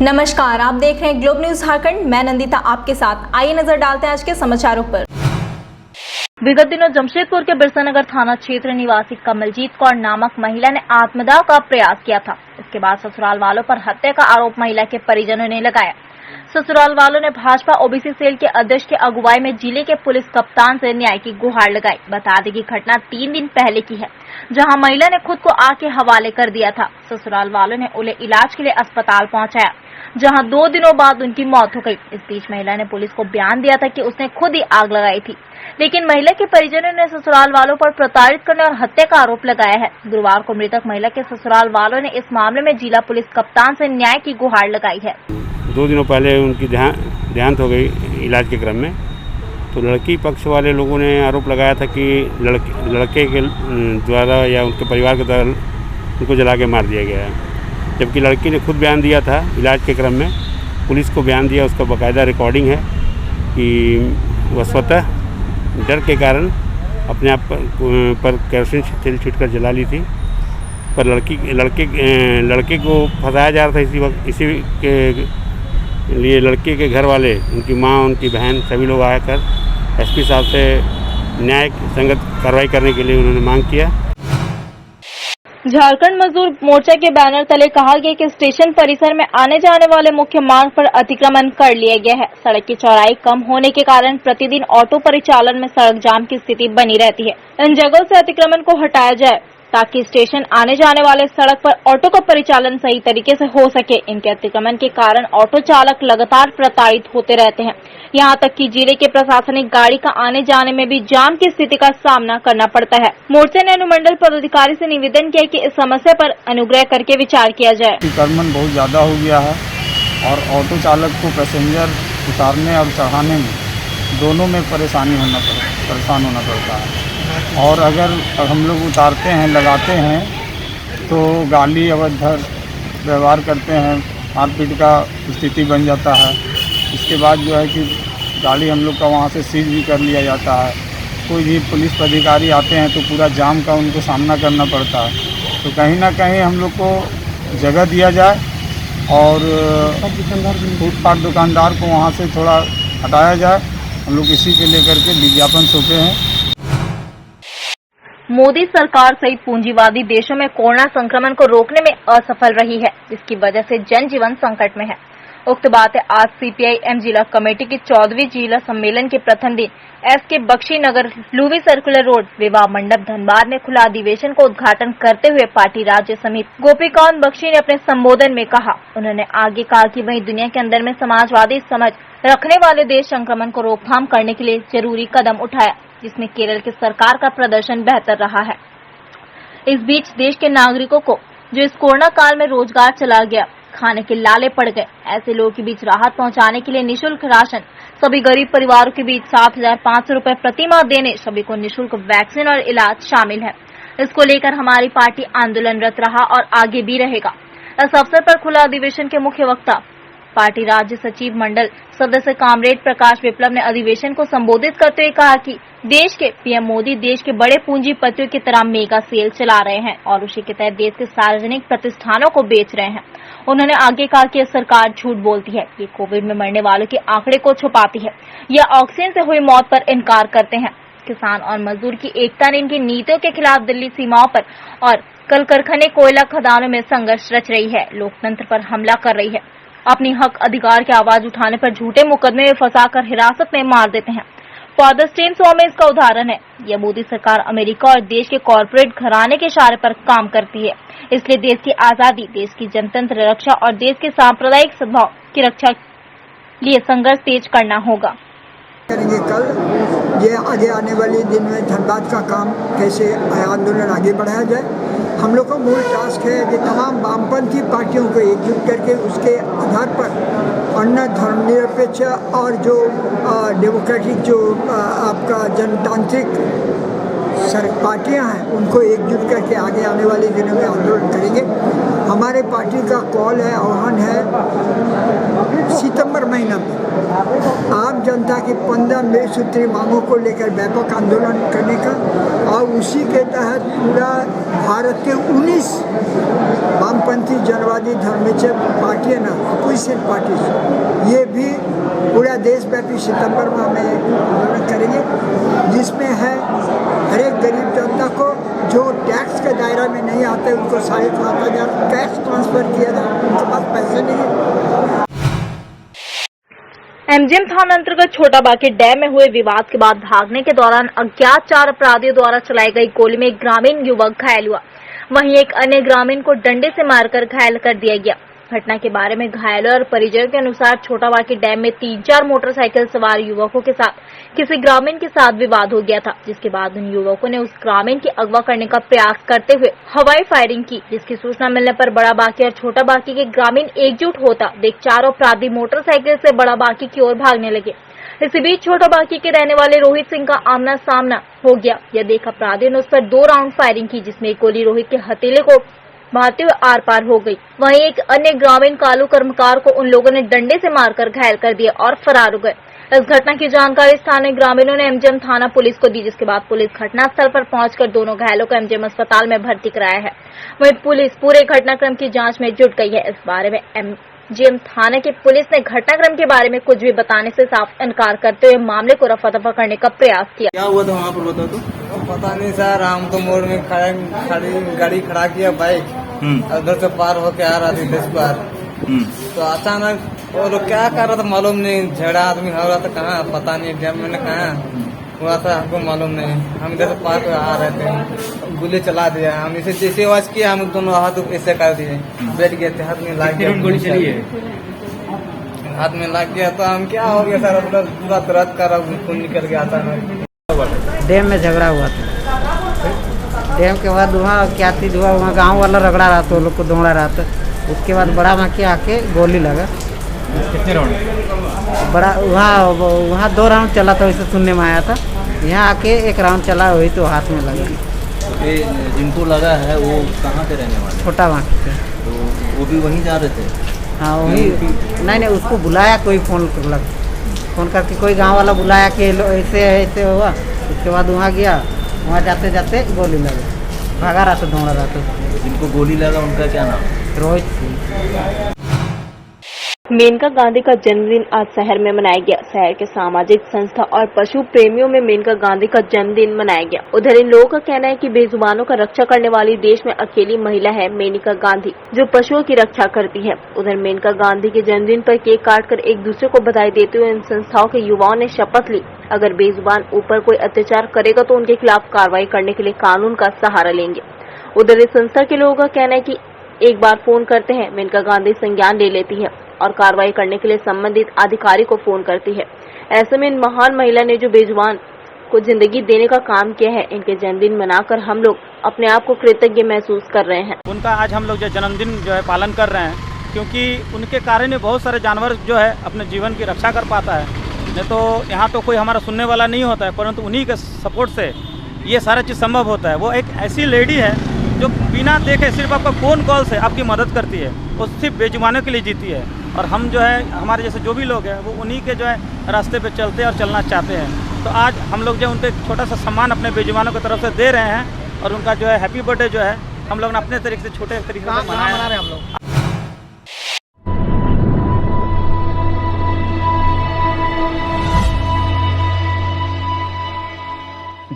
नमस्कार, आप देख रहे हैं ग्लोब न्यूज झारखंड। मैं नंदिता आपके साथ। आइए नजर डालते हैं आज के समाचारों पर। विगत दिनों जमशेदपुर के बिरसानगर थाना क्षेत्र निवासी कमलजीत कौर नामक महिला ने आत्मदाह का प्रयास किया था। इसके बाद ससुराल वालों पर हत्या का आरोप महिला के परिजनों ने लगाया। ससुराल वालों ने भाजपा ओबीसी सेल के अध्यक्ष की अगुवाई में जिले के पुलिस कप्तान से न्याय की गुहार लगाई। बता दें कि घटना 3 दिन पहले की है, जहां महिला ने खुद को आग के हवाले कर दिया था। ससुराल वालों ने उन्हें इलाज के लिए अस्पताल पहुंचाया, जहां 2 दिनों बाद उनकी मौत हो गई। इस बीच महिला ने पुलिस को बयान दिया था कि उसने खुद ही आग लगाई थी, लेकिन महिला के परिजनों ने ससुराल वालों पर प्रताड़ित करने और हत्या का आरोप लगाया है। गुरुवार को मृतक महिला के ससुराल वालों ने इस मामले में जिला पुलिस कप्तान से न्याय की गुहार लगाई है। 2 दिनों पहले उनकी देहांत हो गई इलाज के क्रम में। तो लड़की पक्ष वाले लोगों ने आरोप लगाया था कि लड़के के द्वारा या उनके परिवार के द्वारा उनको जला के मार दिया गया है, जबकि लड़की ने खुद बयान दिया था इलाज के क्रम में। पुलिस को बयान दिया, उसका बाकायदा रिकॉर्डिंग है कि वह स्वतः डर के कारण अपने आप पर केरोसिन तेल छींटकर जला ली थी। पर लड़के को फंसाया जा रहा था इसी के लिए लड़के के घर वाले, उनकी माँ, उनकी बहन, सभी लोग आकर एसपी साहब से न्याय संगत कार्रवाई करने के लिए उन्होंने मांग किया। झारखंड मजदूर मोर्चा के बैनर तले कहा गया कि स्टेशन परिसर में आने जाने वाले मुख्य मार्ग पर अतिक्रमण कर लिया गया है। सड़क की चौड़ाई कम होने के कारण प्रतिदिन ऑटो परिचालन में सड़क जाम की स्थिति बनी रहती है। इन जगहों से अतिक्रमण को हटाया जाए ताकि स्टेशन आने जाने वाले सड़क पर ऑटो का परिचालन सही तरीके से हो सके। इनके अतिक्रमण के कारण ऑटो चालक लगातार प्रताड़ित होते रहते हैं। यहाँ तक कि जिले के प्रशासनिक गाड़ी का आने जाने में भी जाम की स्थिति का सामना करना पड़ता है। मोर्चे ने अनुमंडल पदाधिकारी से निवेदन किया कि इस समस्या पर अनुग्रह करके विचार किया जाए। अतिक्रमण बहुत ज्यादा हो गया है और ऑटो चालक को पैसेंजर उतारने और चढ़ाने में दोनों में परेशान होना पड़ता है। और अगर हम लोग उतारते हैं, लगाते हैं तो गाली अवैध व्यवहार करते हैं, मारपीट का स्थिति बन जाता है। इसके बाद जो है कि गाड़ी हम लोग का वहाँ से सीज भी कर लिया जाता है। कोई भी पुलिस अधिकारी आते हैं तो पूरा जाम का उनको सामना करना पड़ता है। तो कहीं ना कहीं हम लोग को जगह दिया जाए और फुटपाथ दुकानदार को वहाँ से थोड़ा हटाया जाए। हम लोग इसी के लेकर के विज्ञापन सौंपे हैं। मोदी सरकार सहित पूंजीवादी देशों में कोरोना संक्रमण को रोकने में असफल रही है, जिसकी वजह से जनजीवन संकट में है। उक्त बातें आज सीपीआई-एम जिला कमेटी की 14वीं जिला सम्मेलन के प्रथम दिन SK Bakshi Nagar Louis circular road विवाह मंडप धनबाद में खुला अधिवेशन को उद्घाटन करते हुए पार्टी राज्य समिति गोपीकांत बख्शी ने अपने संबोधन में कहा। उन्होंने आगे कहा कि वही दुनिया के अंदर में समाजवादी समझ रखने वाले देश संक्रमण को रोकथाम करने के लिए जरूरी कदम उठाया, जिसमें केरल की सरकार का प्रदर्शन बेहतर रहा है। इस बीच देश के नागरिकों को जो इस कोरोना काल में रोजगार चला गया, खाने के लाले पड़ गए, ऐसे लोगों के बीच राहत पहुंचाने के लिए निशुल्क राशन, सभी गरीब परिवारों के बीच 7,500 रुपए प्रति माह देने, सभी को निशुल्क वैक्सीन और इलाज शामिल है। इसको लेकर हमारी पार्टी आंदोलनरत रहा और आगे भी रहेगा। इस अवसर पर खुला अधिवेशन के मुख्य वक्ता पार्टी राज्य सचिव मंडल सदस्य कामरेड प्रकाश विप्लव ने अधिवेशन को संबोधित करते हुए कहा कि देश के पीएम मोदी देश के बड़े पूंजीपतियों की तरह मेगा सेल चला रहे हैं और उसी के तहत देश के सार्वजनिक प्रतिष्ठानों को बेच रहे हैं। उन्होंने आगे कहा कि सरकार झूठ बोलती है, ये कोविड में मरने वालों के आंकड़े को छुपाती है या ऑक्सीजन से हुई मौत पर इनकार करते हैं। किसान और मजदूर की एकता ने इनकी नीतियों के खिलाफ दिल्ली सीमाओं पर और कल कारखाने कोयला खदानों में संघर्ष रच रही है, लोकतंत्र पर हमला कर रही है, अपनी हक अधिकार की आवाज उठाने पर झूठे मुकदमे में फंसाकर हिरासत में मार देते हैं। फादर स्टीन स्वामी इसका उदाहरण है। यह मोदी सरकार अमेरिका और देश के कॉरपोरेट घराने के इशारे पर काम करती है। इसलिए देश की आजादी, देश की जनतंत्र रक्षा और देश के सांप्रदायिक सद्भाव की रक्षा लिए संघर्ष तेज करना होगा। करेंगे कल ये आगे आने वाले दिन में धनबाद का काम कैसे आंदोलन आगे बढ़ाया जाए। हम लोग का मूल टास्क है कि तमाम वामपंथी पार्टियों को एकजुट करके उसके आधार पर अन्य धर्मनिरपेक्ष और जो डेमोक्रेटिक जो आपका जनतांत्रिक पार्टियां हैं उनको एकजुट करके आगे आने वाले दिनों में आंदोलन करेंगे। हमारे पार्टी का कॉल है, आह्वान है, सितंबर महीना में आम जनता की 15 मेरी सूत्री मांगों को लेकर व्यापक आंदोलन करने का और उसी के तहत पूरा भारत के 19 वामपंथी जनवादी धर्मचे पार्टियां ना अपोजिशन पार्टीज ये भी पूरा देशव्यापी सितंबर में हमें आंदोलन करेंगे, जिसमें है हर एक गरीब जनता को जो टैक्स के दायरा में नहीं आते उनको 7,500 कैश ट्रांसफ़र किया जाए, उनके पास पैसे नहीं है। एमजीएम थाना अंतर्गत छोटा बाकी डैम में हुए विवाद के बाद भागने के दौरान अज्ञात 4 अपराधियों द्वारा चलाई गई गोली में एक ग्रामीण युवक घायल हुआ। वहीं एक अन्य ग्रामीण को डंडे से मारकर घायल कर दिया गया। घटना के बारे में घायलों और परिजनों के अनुसार छोटा बाकी डैम में 3-4 मोटरसाइकिल सवार युवकों के साथ किसी ग्रामीण के साथ विवाद हो गया था, जिसके बाद उन युवकों ने उस ग्रामीण की अगवा करने का प्रयास करते हुए हवाई फायरिंग की, जिसकी सूचना मिलने पर बड़ा बाकी और छोटा बाकी के ग्रामीण एकजुट होता देख चारों अपराधी मोटरसाइकिल से बड़ा बाकी की ओर भागने लगे। इसी बीच छोटा बाकी के रहने वाले रोहित सिंह का आमना सामना हो गया। यह देख अपराधियों ने उस पर 2 राउंड फायरिंग की, जिसमें एक गोली रोहित के हथेले को मारते हुए आर पार हो गई। वहीं एक अन्य ग्रामीण कालू कर्मकार को उन लोगों ने डंडे से मारकर घायल कर दिया और फरार हो गए। इस घटना की जानकारी स्थानीय ग्रामीणों ने एमजीएम थाना पुलिस को दी, जिसके बाद पुलिस घटनास्थल पर पहुंचकर दोनों घायलों को एमजीएम अस्पताल में भर्ती कराया है। वहीं पुलिस पूरे घटनाक्रम की जांच में जुट गई है। इस बारे में एमजीएम थाने की पुलिस ने घटनाक्रम के बारे में कुछ भी बताने से साफ इनकार करते हुए मामले को रफा दफा करने का प्रयास किया। क्या हुआ था वहाँ पर, बता दो। पता नहीं सर, हम तो मोड़ में खड़ी गाड़ी खड़ा किया बाइक, उधर से पार होके आ रहा थी 10 बार, तो अचानक वो लोग क्या कर रहा था मालूम नहीं, झगड़ा आदमी हो रहा था, कहाँ पता नहीं, डैम में कहाँ हुआ था हमको मालूम नहीं। हम इधर से पार आ रहे थे, गोली चला दिया। हम इसे जैसे आवाज किया हम दोनों हाथ ऐसे कर दिए, बैठ गए थे, हाथ में लग गया, गोली चली है हाथ में लग गया तो हम क्या हो गया सर, पूरा तुरंत कर खून निकल गया था। डैम में झगड़ा हुआ था। डैम के बाद वहाँ क्या चीज हुआ, वहाँ गांव वाला रगड़ा रहा था, वो लोग को दौड़ा रहा था। उसके बाद बड़ा वहाँ के आके गोली लगा। कितने राउंड? बड़ा वहाँ 2 राउंड चला था, वैसे सुनने में आया था। यहाँ आके 1 राउंड चला, वही तो हाथ में लगा। जिनको लगा है वो कहाँ के रहने वाले? छोटा वहाँ के। तो वो भी वहीं जा रहे थे? हाँ वही। नहीं, उसको बुलाया कोई, फोन करके कोई गांव वाला बुलाया कि ऐसे हुआ। उसके बाद वहाँ गया, वहाँ जाते जाते गोली लगा, भागा रहा था, दौड़ा रहा था। जिनको गोली लगा उनका क्या नाम? रोहित सिंह। मेनका गांधी का जन्मदिन आज शहर में मनाया गया। शहर के सामाजिक संस्था और पशु प्रेमियों में मेनका गांधी का जन्मदिन मनाया गया। उधर इन लोगों का कहना है कि बेजुबानों का रक्षा करने वाली देश में अकेली महिला है मेनका गांधी, जो पशुओं की रक्षा करती है। उधर मेनका गांधी के जन्मदिन पर केक काटकर एक दूसरे को बधाई देते हुए इन संस्थाओं के युवाओं ने शपथ ली, अगर बेजुबान ऊपर कोई अत्याचार करेगा तो उनके खिलाफ कार्रवाई करने के लिए कानून का सहारा लेंगे। उधर इस संस्था के लोगों का कहना है कि एक बार फोन करते हैं, मेनका गांधी संज्ञान ले लेती है और कार्रवाई करने के लिए संबंधित अधिकारी को फोन करती है। ऐसे में इन महान महिला ने जो बेजुबान को जिंदगी देने का काम किया है, इनके जन्मदिन मनाकर हम लोग अपने आप को कृतज्ञ महसूस कर रहे हैं। उनका आज हम लोग जो जन्मदिन जो है पालन कर रहे हैं, क्योंकि उनके कारण ही बहुत सारे जानवर जो है अपने जीवन की रक्षा कर पाता है। नहीं तो यहाँ तो कोई हमारा सुनने वाला नहीं होता है, परंतु उन्हीं के सपोर्ट से ये सारा चीज़ संभव होता है। वो एक ऐसी लेडी है जो बिना देखे सिर्फ आपका फ़ोन कॉल से आपकी मदद करती है, वो सिर्फ बेजुबानों के लिए जीती है। और हम जो है हमारे जैसे जो भी लोग हैं वो उन्हीं के जो है रास्ते पे चलते हैं और चलना चाहते हैं। तो आज हम लोग जो उनके छोटा सा सम्मान अपने बेजुबानों की तरफ से दे रहे हैं और उनका जो है हैप्पी बर्थडे जो है हम लोग अपने तरीके से छोटे तरीके से मना रहे हैं हम लोग।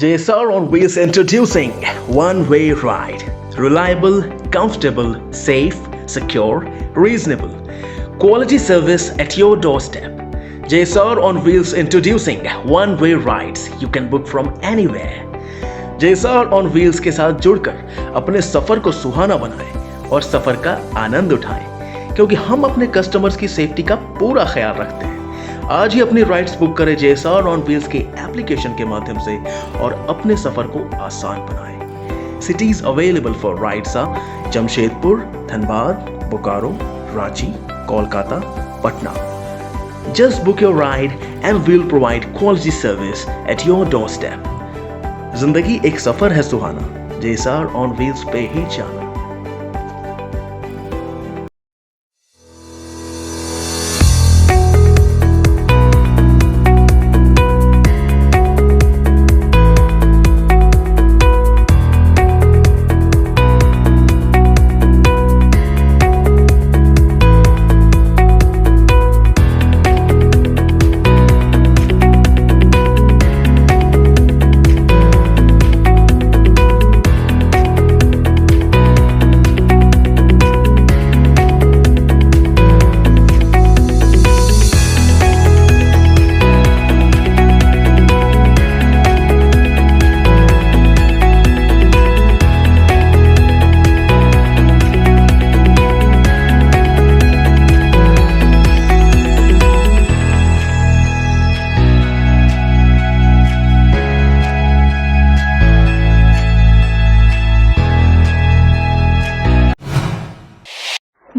JSR on Wheels introducing one-way ride. Reliable, comfortable, safe, secure, reasonable. Quality service at your doorstep. JSR on Wheels introducing one-way rides. You can book from anywhere. JSR on Wheels के साथ जुड़कर अपने सफर को सुहाना बनाएं और सफर का आनंद उठाएं, क्योंकि हम अपने कस्टमर्स की सेफ्टी का पूरा ख्याल रखते हैं। आज ही अपनी राइड्स बुक करें JSR on Wheels के एप्लीकेशन के माध्यम से और अपने सफर को आसान बनाएं। Cities available for rides are Jamshedpur, Dhanbad, Bokaro, Ranchi, Kolkata, Patna. Just book your ride and we'll provide quality service at your doorstep. जिंदगी एक सफर है सुहाना, JSR on Wheels पे ही जाना।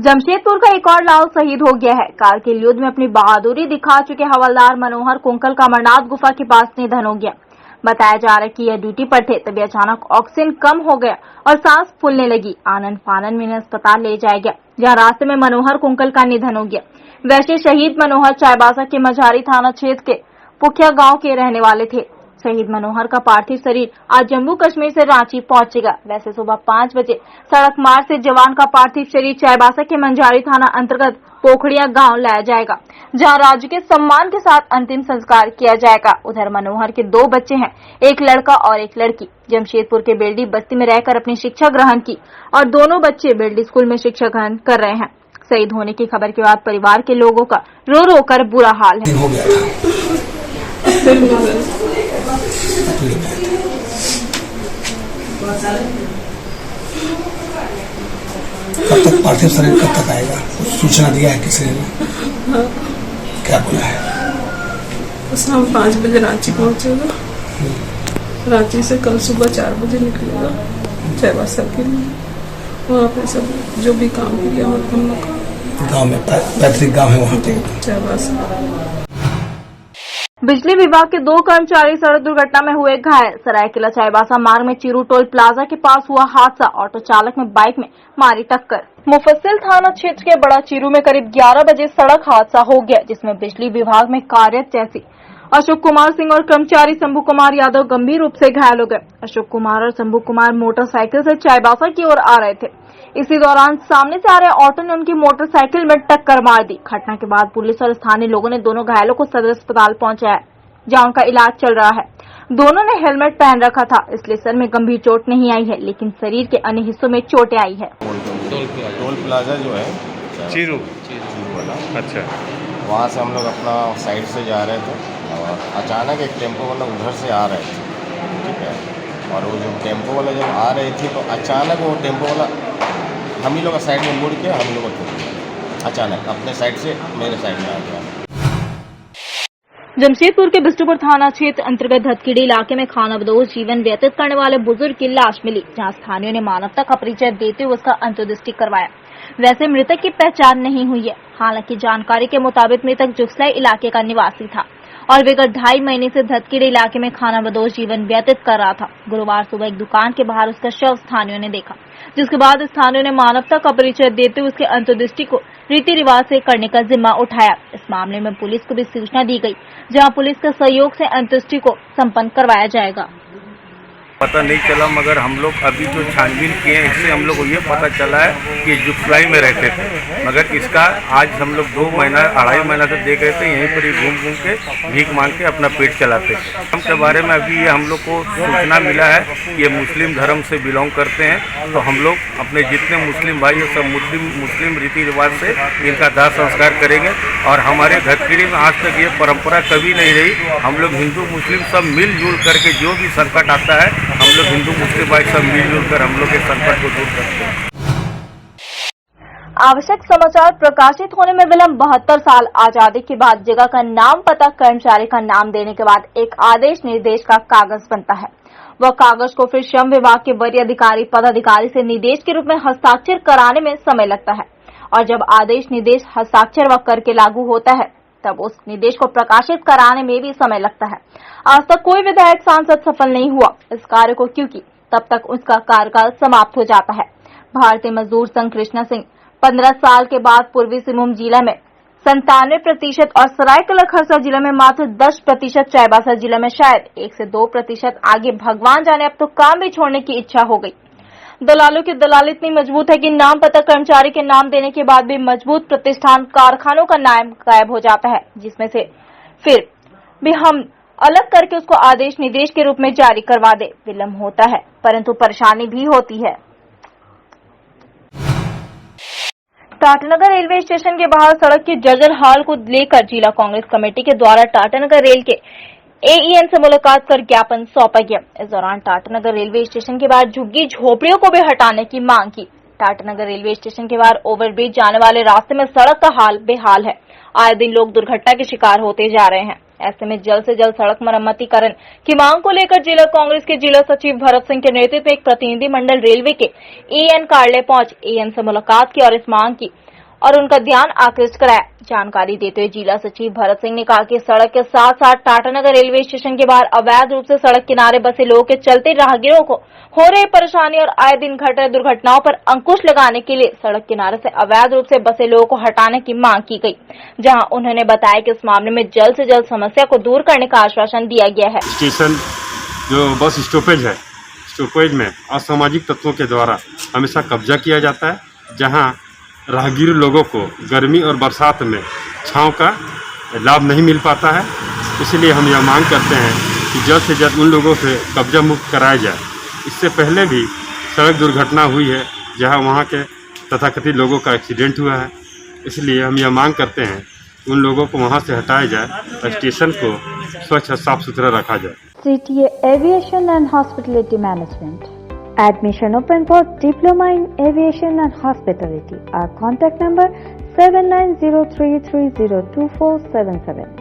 जमशेदपुर का एक और लाओ शहीद हो गया है। कारगिल युद्ध में अपनी बहादुरी दिखा चुके हवलदार मनोहर कुंकल का अमरनाथ गुफा के पास निधन हो गया। बताया जा रहा है कि यह ड्यूटी पर थे, तभी अचानक ऑक्सीजन कम हो गया और सांस फूलने लगी। आनंद फानन में अस्पताल ले जाया गया, जहां रास्ते में मनोहर कुंकल का निधन हो गया। वैसे शहीद मनोहर चाईबासा के मझारी थाना क्षेत्र के पुखिया गांव के रहने वाले थे। शहीद मनोहर का पार्थिव शरीर आज जम्मू कश्मीर से रांची पहुंचेगा। वैसे सुबह 5 बजे सड़क मार्ग से जवान का पार्थिव शरीर चाईबासा के मंझारी थाना अंतर्गत पोखड़िया गांव लाया जाएगा, जहां राज्य के सम्मान के साथ अंतिम संस्कार किया जाएगा। उधर मनोहर के 2 बच्चे हैं, एक लड़का और एक लड़की। जमशेदपुर के बेल्डी बस्ती में रहकर अपनी शिक्षा ग्रहण की और दोनों बच्चे बेल्डी स्कूल में शिक्षा ग्रहण कर रहे हैं। शहीद होने की खबर के बाद परिवार के लोगों का रो रो कर बुरा हाल है। कब तक पार्थिव शरीर कब तक आएगा? कुछ सूचना दिया है किसी ने? क्या बोला है? शाम 5 बजे रांची पहुंचेगा। रांची से कल सुबह 4 बजे निकलेगा चाईबासा के लिए। वहाँ पे सब जो भी काम किया और हम लोग गाँव में पैतृक गाँव है वहाँ पे चाईबासा। बिजली विभाग के 2 कर्मचारी सड़क दुर्घटना में हुए घायल। सरायकेला चाईबासा मार्ग में चिरू टोल प्लाजा के पास हुआ हादसा। ऑटो चालक में बाइक में मारी टक्कर। मुफस्सिल थाना क्षेत्र के बड़ा चिरू में करीब 11 बजे सड़क हादसा हो गया, जिसमें बिजली विभाग में कार्यरत जैसी अशोक कुमार सिंह और कर्मचारी शंभू कुमार यादव गंभीर रूप से घायल हो गए। अशोक कुमार और शंभू कुमार मोटरसाइकिल से चाईबासा की ओर आ रहे थे। इसी दौरान सामने से आ रहे ऑटो ने उनकी मोटरसाइकिल में टक्कर मार दी। घटना के बाद पुलिस और स्थानीय लोगों ने दोनों घायलों को सदर अस्पताल पहुंचाया, जहां उनका इलाज चल रहा है। दोनों ने हेलमेट पहन रखा था, इसलिए सर में गंभीर चोट नहीं आई है, लेकिन शरीर के अन्य हिस्सों में चोटें आई है। टोल प्लाजा जो है चिरू वाला, अच्छा, वहाँ से हम लोग अपना साइड से जा रहे थे और अचानक एक टेम्पो वाला उधर से आ रहे थे, ठीक है। और वो जो टेम्पो वाला जब आ रही थी तो अचानक वो टेम्पो वाला हम ही लोग साइड में मुड़ के हम लोग को ठोक दिया। अचानक अपने साइड से मेरे साइड में आ गया। जमशेदपुर के बिष्टुपुर थाना क्षेत्र अंतर्गत धतकीड़ी इलाके में खानाबदोश जीवन व्यतीत करने वाले बुजुर्ग की लाश मिली, जहां स्थानीयों ने मानवता का परिचय देते हुए उसका अंत्येष्टि करवाया। वैसे मृतक की पहचान नहीं हुई है। हालांकि जानकारी के मुताबिक मृतक जुगसलाई इलाके का निवासी था और विगत 2.5 महीने से धतकीड़ी इलाके में खानाबदोश जीवन व्यतीत कर रहा था। गुरुवार सुबह एक दुकान के बाहर उसका शव स्थानीयों ने देखा, जिसके बाद स्थानीयों ने मानवता का परिचय देते हुए उसके अंत्येष्टि को रीति रिवाज से करने का जिम्मा उठाया। इस मामले में पुलिस को भी सूचना दी गई, जहां पुलिस के सहयोग से अंत्येष्टि को संपन्न करवाया जाएगा। पता नहीं चला, मगर हम लोग अभी जो छानबीन किए हैं इससे हम लोग को ये पता चला है कि जुगसलाई में रहते थे, मगर इसका आज हम लोग 2 महीना 2.5 महीना से देख रहे थे, यहीं पर ही घूम घूम के भीख मांग के अपना पेट चलाते थे। हम के बारे में अभी ये हम लोग को सूचना मिला है कि ये मुस्लिम धर्म से बिलोंग करते हैं, तो हम लोग अपने जितने मुस्लिम भाई हैं सब मुस्लिम रीति रिवाज से इनका दाह संस्कार करेंगे। और हमारे धतकीड़ी में आज तक ये परंपरा कभी नहीं रही। हम लोग हिंदू मुस्लिम सब मिलजुल करके जो भी संकट आता है, हम लोग हिंदू मुस्लिम भाई सब मिलजुल कर हम लोग के संकट को दूर करते हैं। आवश्यक समाचार प्रकाशित होने में विलंब। 72 साल आजादी के बाद जगह का नाम, पता, कर्मचारी का नाम देने के बाद एक आदेश निर्देश का कागज बनता है। वह कागज को फिर श्रम विभाग के वरीय अधिकारी पदाधिकारी से निर्देश के रूप में हस्ताक्षर कराने में समय लगता है, और जब आदेश निर्देश हस्ताक्षर व करके लागू होता है तब उस निर्देश को प्रकाशित कराने में भी समय लगता है। आज तक कोई विधायक सांसद सफल नहीं हुआ इस कार्य को, क्योंकि तब तक उसका कार्यकाल समाप्त हो जाता है। भारतीय मजदूर संघ कृष्णा सिंह 15 साल के बाद पूर्वी सिंहभूम जिला में 97% और सरायकेला खरसा जिला में मात्र 10%, चाईबासा जिला में शायद 1 से 2% आगे भगवान जाने, अब तो काम भी छोड़ने की इच्छा हो गई। दलालों की दलाली इतनी मजबूत है कि नाम, पता, कर्मचारी के नाम देने के बाद भी मजबूत प्रतिष्ठान कारखानों का नाम गायब हो जाता है, जिसमें से फिर भी हम अलग करके उसको आदेश निर्देश के रूप में जारी करवा दे। विलंब होता है, परंतु परेशानी भी होती है। टाटानगर रेलवे स्टेशन के बाहर सड़क के जर्जर हाल को लेकर जिला कांग्रेस कमेटी के द्वारा टाटानगर रेल के AEN से मुलाकात कर ज्ञापन सौंपा गया। इस दौरान टाटानगर रेलवे स्टेशन के बाहर झुग्गी झोपड़ियों को भी हटाने की मांग की। टाटानगर रेलवे स्टेशन के बाहर ओवरब्रिज जाने वाले रास्ते में सड़क का हाल बेहाल है। आए दिन लोग दुर्घटना के शिकार होते जा रहे हैं। ऐसे में जल्द से जल्द सड़क मरम्मतीकरण की मांग को लेकर जिला कांग्रेस के जिला सचिव भरत सिंह के नेतृत्व में एक प्रतिनिधि मंडल रेलवे के AEN कार्यालय पहुंच AEN से मुलाकात की और इस मांग की और उनका ध्यान आकृष्ट कराया। जानकारी देते हुए जिला सचिव भरत सिंह ने कहा कि सड़क के साथ साथ टाटानगर रेलवे स्टेशन के बाहर अवैध रूप से सड़क किनारे बसे लोगों के चलते राहगीरों को हो रही परेशानी और आए दिन घट रहे दुर्घटनाओं पर अंकुश लगाने के लिए सड़क किनारे से अवैध रूप से बसे लोगों को हटाने की मांग की गई, जहां उन्होंने बताया कि इस मामले में जल्द से जल्द समस्या को दूर करने का आश्वासन दिया गया है। स्टेशन जो बस स्टॉपेज है, स्टॉपेज में असामाजिक तत्वों के द्वारा हमेशा कब्जा किया जाता है, जहां राहगीर लोगों को गर्मी और बरसात में छांव का लाभ नहीं मिल पाता है। इसलिए हम यह मांग करते हैं कि जल्द से जल्द उन लोगों से कब्जा मुक्त कराया जाए। इससे पहले भी सड़क दुर्घटना हुई है, जहां वहां के तथाकथित लोगों का एक्सीडेंट हुआ है। इसलिए हम यह मांग करते हैं कि उन लोगों को वहां से हटाया जाए और स्टेशन को स्वच्छ और साफ सुथरा रखा जाए। CTA Aviation and Hospitality Management. Admission open for Diploma in Aviation and Hospitality. Our contact number 7903302477.